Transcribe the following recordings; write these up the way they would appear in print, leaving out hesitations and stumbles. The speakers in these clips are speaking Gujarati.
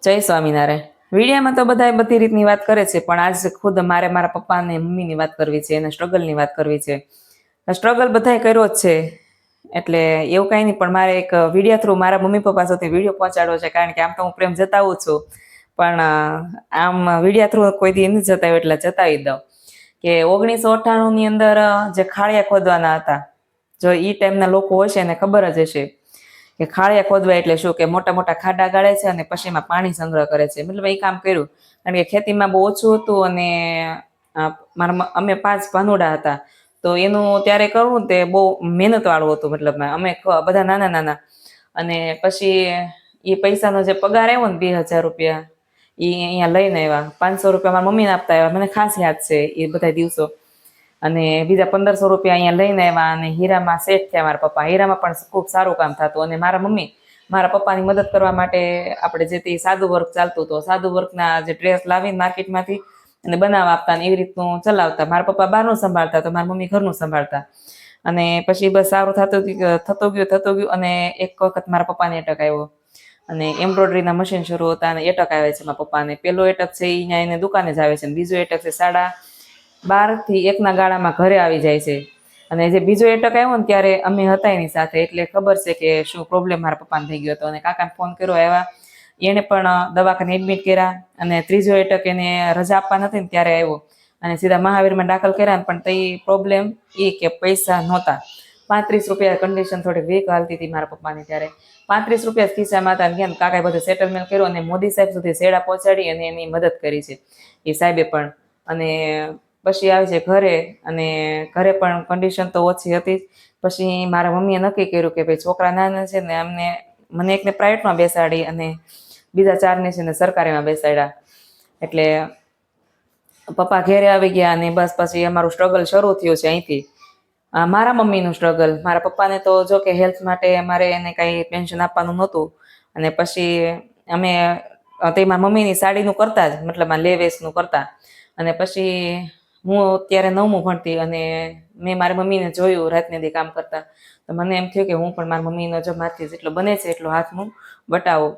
જય સ્વામિનારાયણ. વિડીયામાં તો બધા બધી રીતની વાત કરે છે, પણ આજ ખુદ મારે મારા પપ્પા અને મમ્મીની વાત કરવી છે, એના સ્ટ્રગલની વાત કરવી છે. સ્ટ્રગલ બધાય કર્યો જ છે, એટલે એવું કાંઈ નહીં, પણ મારે એક વિડીયા થ્રુ મારા મમ્મી પપ્પા સાથે વિડીયો પહોંચાડવો છે, કારણ કે આમ તો હું પ્રેમ જતાવું છું, પણ આમ વિડીયા થ્રુ કોઈ દી નથી જતાવ્યું, એટલે જતાવી દઉં કે 1998ની અંદર જે ખાળિયા ખોદવાના હતા, જો એ ટાઈમના લોકો હશે એને ખબર જ હશે કે ખાળિયા ખોદવા એટલે શું, કે મોટા મોટા ખાડા ગાળે છે અને પછી એમાં પાણી સંગ્રહ કરે છે. મતલબ એ કામ કર્યું, કારણ કે ખેતીમાં બહુ ઓછું હતું અને અમે 5 ભાનુડા હતા, તો એનું ત્યારે કરવું તે બહુ મહેનત વાળું હતું. મતલબ અમે બધા નાના નાના, અને પછી એ પૈસાનો જે પગાર આવ્યો ને 2000 રૂપિયા, એ અહીંયા લઈને આવ્યા. 500 રૂપિયા મારા મમ્મીને આપતા આવ્યા, મને ખાસ યાદ છે એ બધા દિવસો. અને બીજા 1500 રૂપિયા અહીંયા લઈને આવ્યા, અને હીરામાં સેટ થયા મારા પપ્પા. હીરામાં પણ ખૂબ સારું કામ થતું, અને મારા મમ્મી મારા પપ્પાની મદદ કરવા માટે આપણે જે તે સાદું વર્ક ચાલતું હતું, સાદું વર્કના જે ડ્રેસ લાવીને માર્કેટમાંથી અને બનાવવા આપતા, ને એવી રીતનું ચલાવતા. મારા પપ્પા બહારનું સંભાળતા, તો મારા મમ્મી ઘરનું સંભાળતા. અને પછી બસ સારું થતું ગયું. અને એક વખત મારા પપ્પાને એટક આવ્યો, અને એમ્બ્રોઇડરીના મશીન શરૂ હતા, અને એટક આવે છે મારા પપ્પાને. પહેલો એટક છે એ અહીંયા એને દુકાને જ આવે છે, અને બીજો એટક છે 12:30 થી 1ના ગાળામાં ઘરે આવી જાય છે. અને જે બીજો એટક આવ્યો ને ત્યારે અમે હતા એની સાથે, એટલે ખબર છે કે શું પ્રોબ્લેમ મારા પપ્પાને થઈ ગયો હતો. અને કાકાને ફોન કર્યો, આવ્યા, એને પણ દવાખાને એડમિટ કર્યા. અને ત્રીજો એટક એને રજા આપવા નથી ને ત્યારે આવ્યો, અને સીધા મહાવીરમાં દાખલ કર્યા. પણ તે પ્રોબ્લેમ એ કે પૈસા નહોતા. 35 રૂપિયા, કન્ડિશન થોડી વીક હાલતી હતી મારા પપ્પાની ત્યારે. 35 રૂપિયા ખિસ્સામાં હતા, ગયા કાકાએ બધું સેટલમેન્ટ કર્યું, અને મોદી સાહેબ સુધી સેડા પહોંચાડી અને એની મદદ કરી છે એ સાહેબે પણ. અને પછી આવે છે ઘરે, અને ઘરે પણ કન્ડિશન તો ઓછી હતી. પછી મારા મમ્મીએ નક્કી કર્યું કે ભાઈ છોકરા નાના છે ને, મને એકને પ્રાઇવેટમાં બેસાડી અને બીજા 4ને છે ને સરકારીમાં બેસાડ્યા. એટલે પપ્પા ઘેરે આવી ગયા, અને બસ પછી અમારું સ્ટ્રગલ શરૂ થયું છે અહીંથી. મારા મમ્મીનું સ્ટ્રગલ. મારા પપ્પાને તો જો કે હેલ્થ માટે અમારે એને કાંઈ પેન્શન આપવાનું નહોતું. અને પછી અમે તેમાં મમ્મીની સાડીનું કરતા જ, મતલબ લે વેચનું કરતા. અને પછી હું ત્યારે 9મું ભણતી, અને મેં મારી મમ્મીને જોયું રાતને દી કામ કરતા, તો મને એમ થયું કે હું પણ મારી મમ્મીનો જો મારથી જેટલો બને છે એટલો હાથ હું બટાવું.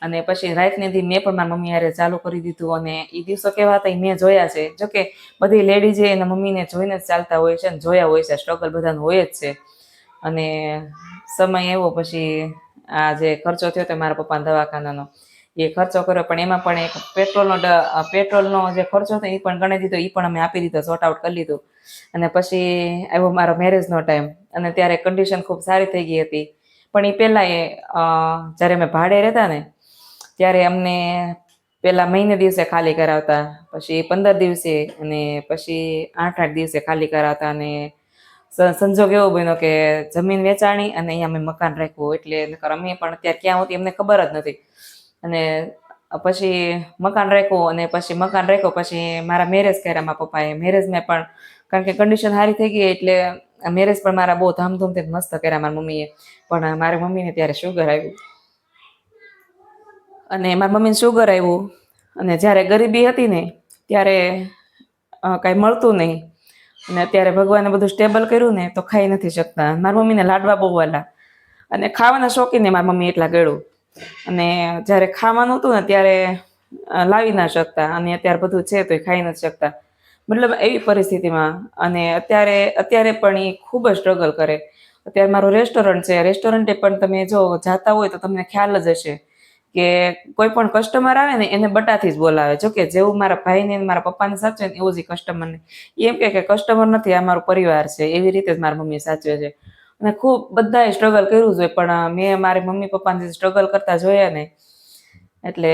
અને પછી રાતને દી મેં પણ મારી મમ્મી હારે ચાલુ કરી દીધું. અને એ દિવસો કેવા હતા એ મેં જોયા છે. જોકે બધી લેડીઝે એના મમ્મીને જોઈને જ ચાલતા હોય છે, ને જોયા હોય છે. સ્ટ્રગલ બધાનું હોય જ છે. અને સમય આવ્યો પછી આ જે ખર્ચો થયો હતો મારા પપ્પાના દવાખાનાનો, એ ખર્ચો કર્યો. પણ એમાં પણ એક પેટ્રોલનો જે ખર્ચો હતો એ પણ ગણી દીધો, એ પણ અમે આપી દીધો, સોર્ટ આઉટ કરી લીધું. અને પછી આવ્યો મારો મેરેજનો ટાઈમ, અને ત્યારે કન્ડિશન ખૂબ સારી થઈ ગઈ હતી. પણ એ પહેલાં જ્યારે અમે ભાડે રહેતા ને ત્યારે અમને પહેલાં મહિને દિવસે ખાલી કરાવતા, પછી 15 દિવસે, અને પછી 8-8 દિવસે ખાલી કરાવતા. અને સંજોગ એવો બન્યો કે જમીન વેચાણી અને અહીંયા અમે મકાન રાખ્યું. એટલે અમે પણ અત્યારે ક્યાં હોતી એમને ખબર જ નથી. અને પછી મકાન રાખ્યું, અને પછી મારા મેરેજ કર્યા મારા પપ્પાએ. મેરેજમાં પણ કારણ કે કન્ડિશન સારી થઈ ગઈ, એટલે મેરેજ પણ મારા બહુ ધામધૂમથી મસ્ત કર્યા મારી મમ્મીએ. પણ મારી મમ્મીને ત્યારે શુગર આવ્યું, અને મારી મમ્મીને શુગર આવ્યું. અને જ્યારે ગરીબી હતી ને ત્યારે કાંઈ મળતું નહીં. અને અત્યારે ભગવાને બધું સ્ટેબલ કર્યું ને, તો ખાઈ નથી શકતા. મારી મમ્મીને લાડવા બહુ વાલા, અને ખાવાના શોખીને મારી મમ્મી એટલા ગળું. અને જ્યારે ખાવાનું હતું ને ત્યારે લાવી ના શકતા, અને અત્યારે બધું છે તો એ ખાઈ નથી શકતા. મતલબ એવી પરિસ્થિતિમાં. અને અત્યારે પણ એ ખૂબ જ સ્ટ્રગલ કરે. અત્યારે મારું રેસ્ટોરન્ટ છે, રેસ્ટોરન્ટે પણ તમે જો જાતા હોય તો તમને ખ્યાલ જ હશે કે કોઈ પણ કસ્ટમર આવે ને એને બટાથી જ બોલાવે. જો કે જેવું મારા ભાઈને મારા પપ્પાને સાચવે ને એવું જ કસ્ટમરને એમ કે કસ્ટમર નથી, આ મારો પરિવાર છે, એવી રીતે જ મારી મમ્મી સાચવે છે. અને ખૂબ બધાએ સ્ટ્રગલ કર્યું છે, પણ મેં મારી મમ્મી પપ્પાને સ્ટ્રગલ કરતા જોયા ને, એટલે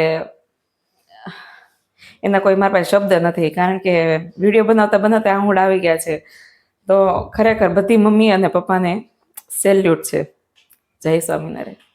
એના કોઈ મારા પાસે શબ્દ નથી. કારણ કે વિડીયો બનાવતા બનાવતા આંગુળ આવી ગયા છે. તો ખરેખર બધી મમ્મી અને પપ્પાને સેલ્યુટ છે. જય સ્વામિનારાયણ.